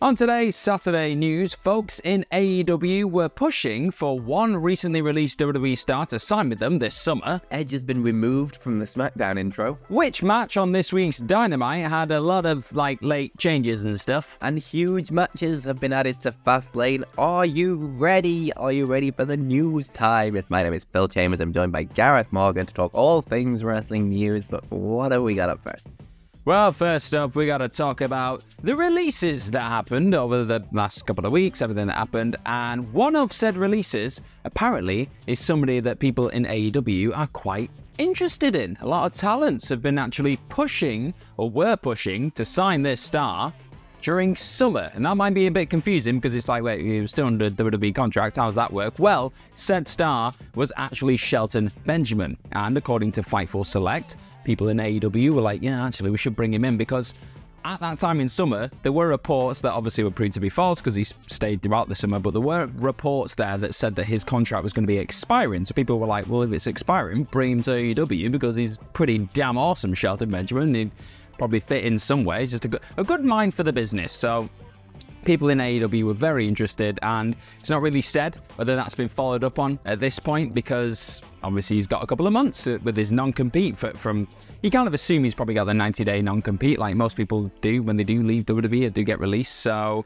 On today's Saturday news, folks in AEW were pushing for one recently released WWE star to sign with them this summer. Edge has been removed from the SmackDown intro. Which match on this week's Dynamite had a lot of, late changes and stuff. And huge matches have been added to Fastlane. Are you ready? Are you ready for the news time? My name is Phil Chambers. I'm joined by Gareth Morgan to talk all things wrestling news. But what have we got up first? Well, first up, we got to talk about the releases that happened over the last couple of weeks, everything that happened, and one of said releases, apparently, is somebody that people in AEW are quite interested in. A lot of talents have been actually pushing, or were pushing, to sign this star during summer, and that might be a bit confusing because it's like, wait, you're still under WWE contract, how does that work? Well, said star was actually Shelton Benjamin, and according to Fightful Select, people in AEW were like, yeah, actually, we should bring him in because at that time in summer, there were reports that obviously were proved to be false because he stayed throughout the summer, but there were reports there that said that his contract was going to be expiring. So people were like, well, if it's expiring, bring him to AEW because he's pretty damn awesome, Shelton Benjamin. He'd probably fit in some ways, just a good mind for the business. So people in AEW were very interested, and it's not really said whether that's been followed up on at this point because obviously he's got a couple of months with his non-compete from you kind of assume he's probably got the 90-day non-compete like most people do when they do leave WWE or do get released. So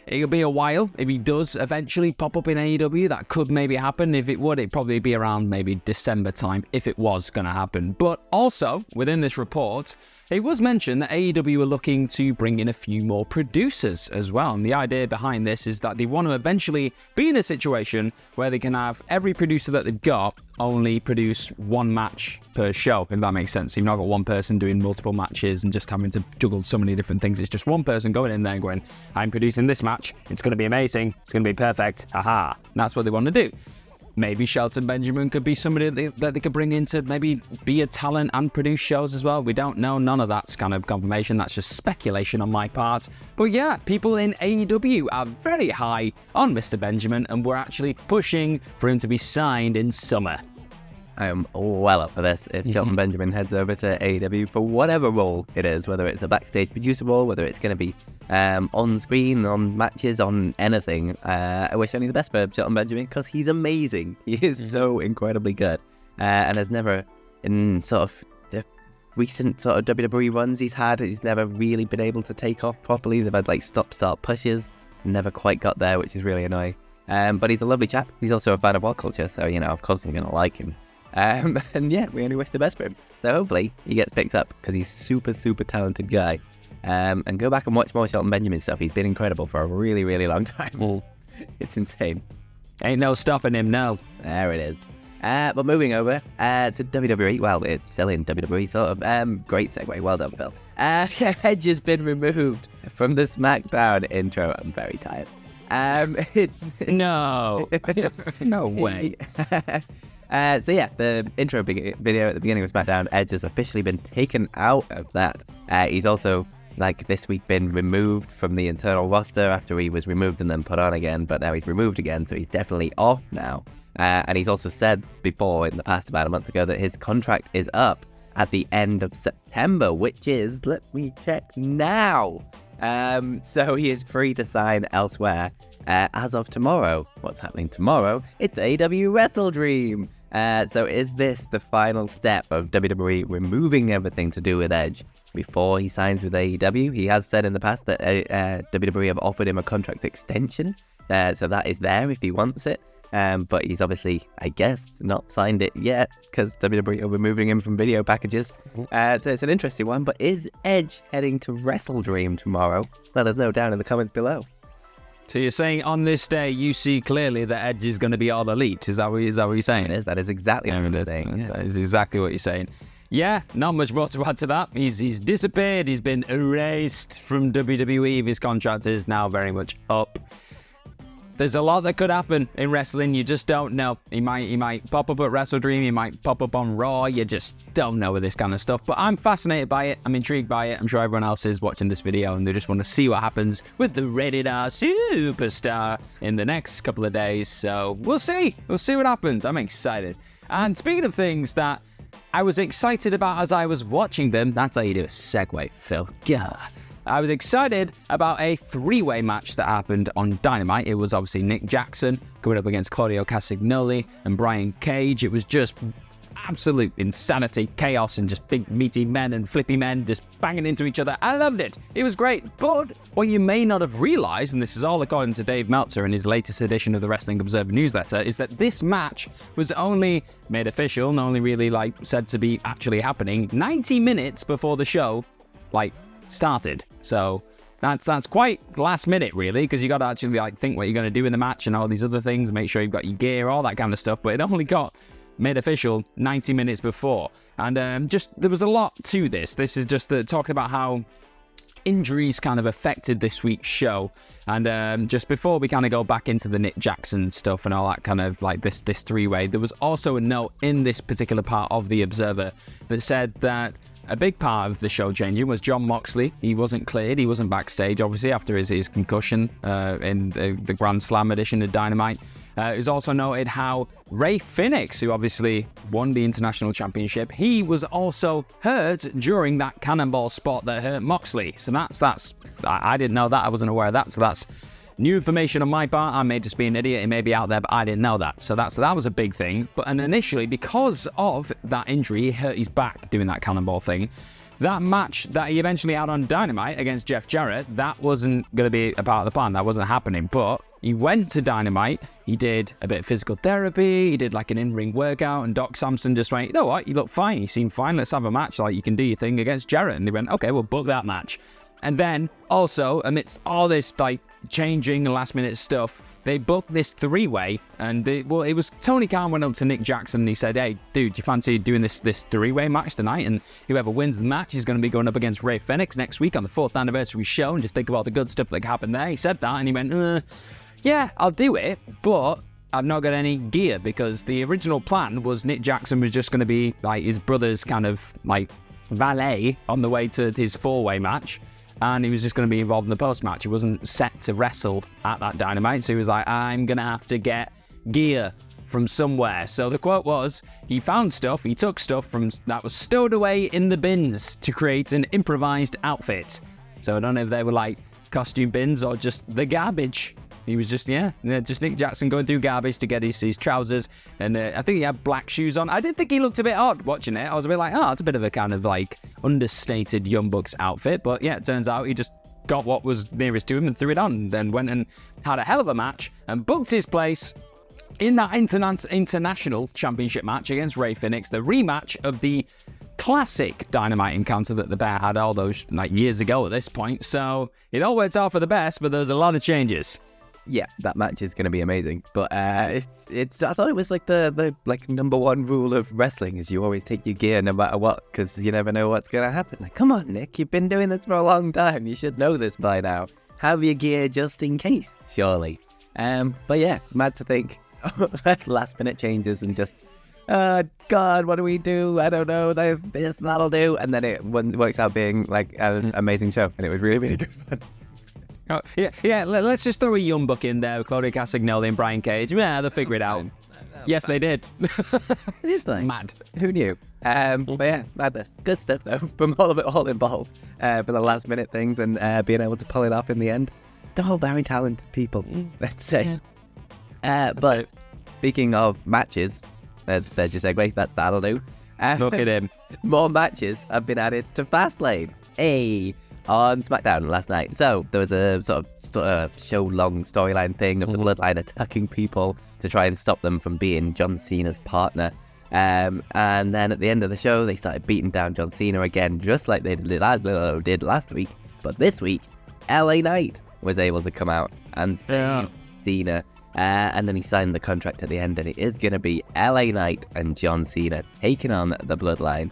it'll be a while. If he does eventually pop up in AEW, that could maybe happen. If it would, it'd probably be around maybe December time if it was going to happen. But also, within this report, it was mentioned that AEW are looking to bring in a few more producers as well. And the idea behind this is that they want to eventually be in a situation where they can have every producer that they've got only produce one match per show, if that makes sense. You've not got one person doing multiple matches and just having to juggle so many different things. It's just one person going in there and going, I'm producing this match. It's going to be amazing. It's going to be perfect. Aha. And that's what they want to do. Maybe Shelton Benjamin could be somebody that they could bring in to maybe be a talent and produce shows as well. We don't know. None of that's kind of confirmation. That's just speculation on my part. But yeah, people in AEW are very high on Mr. Benjamin and we're actually pushing for him to be signed in summer. I am well up for this. If Shelton Benjamin heads over to AEW for whatever role it is, whether it's a backstage producer role, whether it's going to be on screen, on matches, on anything, I wish only the best for Shelton Benjamin because he's amazing. He is so incredibly good and has never, in sort of the recent sort of WWE runs he's never really been able to take off properly. They've had like stop-start pushes, never quite got there, which is really annoying. But he's a lovely chap. He's also a fan of WhatCulture, so, of course I'm going to like him. And yeah, we only wish the best for him. So hopefully he gets picked up because he's super, super talented guy. And go back and watch more Shelton Benjamin stuff. He's been incredible for a really, really long time. It's insane. Ain't no stopping him, no. There it is. But moving over to WWE. Well, it's still in WWE, sort of. Great segue. Well done, Phil. Edge has been removed from the SmackDown intro. I'm very tired. No. No way. So yeah, the intro video at the beginning of SmackDown, Edge has officially been taken out of that. He's also, this week, been removed from the internal roster after he was removed and then put on again, but now he's removed again, so he's definitely off now. And he's also said before, in the past, about a month ago, that his contract is up at the end of September, which is, let me check now. So he is free to sign elsewhere as of tomorrow. What's happening tomorrow? It's AEW Wrestle Dream. So is this the final step of WWE removing everything to do with Edge before he signs with AEW? He has said in the past that WWE have offered him a contract extension, so that is there if he wants it. But he's obviously, I guess, not signed it yet because WWE are removing him from video packages. So it's an interesting one. But is Edge heading to Wrestle Dream tomorrow? Let us know down in the comments below. So you're saying on this day you see clearly that Edge is going to be all elite? Is that what you're saying? It is. That is exactly what I'm saying. Yeah. That is exactly what you're saying. Yeah, not much more to add to that. He's disappeared. He's been erased from WWE. His contract is now very much up. There's a lot that could happen in wrestling. You just don't know. He might pop up at Wrestle Dream. He might pop up on Raw. You just don't know with this kind of stuff. But I'm fascinated by it. I'm intrigued by it. I'm sure everyone else is watching this video and they just want to see what happens with the Rated R Superstar in the next couple of days. So we'll see. We'll see what happens. I'm excited. And speaking of things that I was excited about as I was watching them, that's how you do a segue, Phil. Yeah. I was excited about a three-way match that happened on Dynamite. It was obviously Nick Jackson going up against Claudio Castagnoli and Brian Cage. It was just absolute insanity, chaos, and just big meaty men and flippy men just banging into each other. I loved it. It was great. But what you may not have realized, and this is all according to Dave Meltzer in his latest edition of the Wrestling Observer newsletter, is that this match was only made official and only really said to be actually happening 90 minutes before the show started. So that's quite last minute, really, because you got to actually think what you're going to do in the match and all these other things, make sure you've got your gear, all that kind of stuff. But it only got made official 90 minutes before. And there was a lot to this. This is just talking about how injuries kind of affected this week's show. And just before we kind of go back into the Nick Jackson stuff and all that kind of this three-way, there was also a note in this particular part of The Observer that said that a big part of the show changing was Jon Moxley. He wasn't cleared. He wasn't backstage, obviously, after his concussion in the Grand Slam edition of Dynamite. It was also noted how Rey Fenix, who obviously won the International Championship, he was also hurt during that cannonball spot that hurt Moxley. So I didn't know that. I wasn't aware of that. So that's new information on my part. I may just be an idiot. It may be out there, but I didn't know that. So that was a big thing. And initially, because of that injury, he hurt his back doing that cannonball thing. That match that he eventually had on Dynamite against Jeff Jarrett, that wasn't going to be a part of the plan. That wasn't happening. But he went to Dynamite. He did a bit of physical therapy. He did an in-ring workout. And Doc Samson just went, you know what? You look fine. You seem fine. Let's have a match. You can do your thing against Jarrett. And they went, okay, we'll book that match. And then also, amidst all this changing and last-minute stuff, they booked this three-way, and it was Tony Khan went up to Nick Jackson and he said, hey, dude, do you fancy doing this three-way match tonight? And whoever wins the match is going to be going up against Rey Fenix next week on the 4th anniversary show, and just think of all the good stuff that happened there. He said that, and he went, yeah, I'll do it, but I've not got any gear, because the original plan was Nick Jackson was just going to be his brother's kind of valet on the way to his four-way match. And he was just going to be involved in the post-match. He wasn't set to wrestle at that Dynamite. So he was like, I'm going to have to get gear from somewhere. So the quote was, he found stuff, he took stuff that was stowed away in the bins to create an improvised outfit. So I don't know if they were costume bins or just the garbage. He was just Nick Jackson going through garbage to get his trousers. And I think he had black shoes on. I did think he looked a bit odd watching it. I was a bit it's a bit of a kind of understated Young Bucks outfit. But yeah, it turns out he just got what was nearest to him and threw it on. And then went and had a hell of a match and booked his place in that international championship match against Rey Fenix. The rematch of the classic Dynamite encounter that the Bear had all those years ago at this point. So it all worked out for the best, but there's a lot of changes. Yeah, that match is going to be amazing. But it's I thought it was the number one rule of wrestling is you always take your gear no matter what, because you never know what's going to happen. Come on, Nick, you've been doing this for a long time. You should know this by now. Have your gear just in case, surely. But yeah, mad to think. Last minute changes and just, God, what do we do? I don't know. This, that'll do. And then it works out being an amazing show. And it was really, really good fun. Oh, yeah. Let's just throw a Young Buck in there with Claudio Castagnoli and Brian Cage. Yeah, they'll figure it out. Yes, they did. It's mad. Who knew? But yeah, madness. Good stuff though, from all involved. For the last minute things and being able to pull it off in the end. They're all very talented people, let's say. But speaking of matches, there's your segue. That'll do. Look at him. More matches have been added to Fastlane. On SmackDown last night. So there was a sort of show-long storyline thing of the Bloodline attacking people to try and stop them from being John Cena's partner. And then at the end of the show, they started beating down John Cena again, just like they did last week. But this week, LA Knight was able to come out and save Cena. And then he signed the contract at the end, and it is going to be LA Knight and John Cena taking on the Bloodline,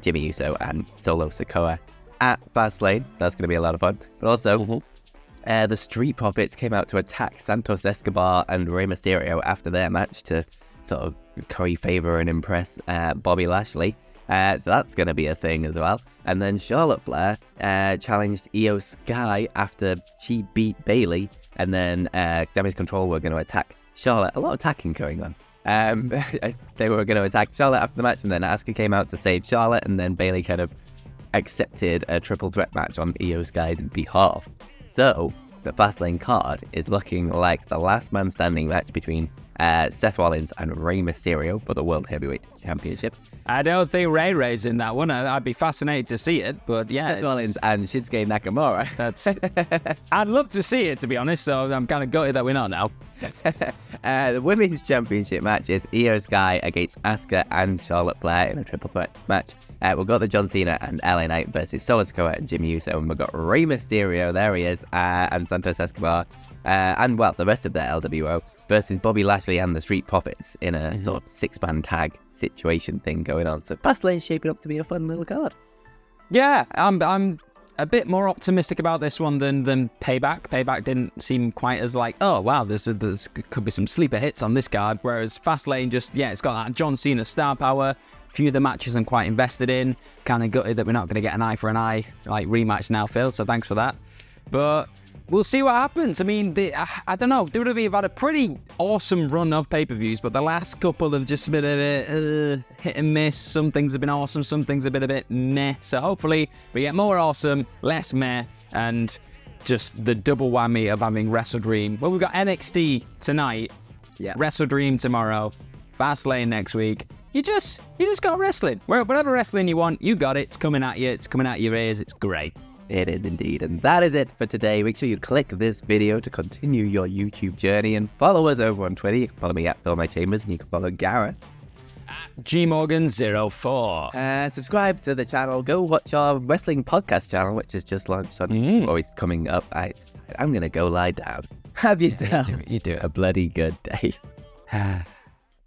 Jimmy Uso and Solo Sikoa at Fastlane. That's going to be a lot of fun. But also, the Street Profits came out to attack Santos Escobar and Rey Mysterio after their match to sort of curry favor and impress Bobby Lashley. So that's going to be a thing as well. And then Charlotte Flair challenged Io Sky after she beat Bayley. And then Damage Control were going to attack Charlotte. A lot of attacking going on. They were going to attack Charlotte after the match, and then Asuka came out to save Charlotte, and then Bayley kind of accepted a triple threat match on Io Sky's behalf. So the Fastlane card is looking like the last man standing match between Seth Rollins and Rey Mysterio for the World Heavyweight Championship. I don't think Ray's in that one. I'd be fascinated to see it, but yeah. Seth Rollins and Shinsuke Nakamura. I'd love to see it, to be honest, so I'm kind of gutted that we're not now. The Women's Championship match is Io Sky against Asuka and Charlotte Flair in a triple threat match. We've got the John Cena and LA Knight versus Solo Sikoa and Jimmy Uso, and we've got Rey Mysterio, there he is, and Santos Escobar, and well, the rest of the LWO versus Bobby Lashley and the Street Profits in a sort of six-man tag situation thing going on. So Fastlane's shaping up to be a fun little card. Yeah, I'm a bit more optimistic about this one than Payback. Payback didn't seem quite as like, oh wow, there's could be some sleeper hits on this card, whereas Fastlane just, yeah, it's got that John Cena star power. Few of the matches I'm quite invested in. Kind of gutted that we're not going to get an eye for an eye like rematch now, Phil, so thanks for that. But we'll see what happens. I mean, I don't know. WWE have had a pretty awesome run of pay-per-views, but the last couple have just been a bit hit and miss. Some things have been awesome, some things have been a bit meh. So hopefully we get more awesome, less meh, and just the double whammy of having Wrestle Dream. Well, we've got NXT tonight, Wrestle Dream tomorrow, Fastlane next week. You just got wrestling. Whatever wrestling you want, you got it. It's coming at you. It's coming out your ears. It's great. It is indeed. And that is it for today. Make sure you click this video to continue your YouTube journey and follow us over on Twitter. You can follow me at Phil My Chambers, and you can follow Gareth at GMorgan04. Subscribe to the channel. Go watch our wrestling podcast channel, which is just launched on always coming up. I'm going to go lie down. Have yourself you do it. a bloody good day.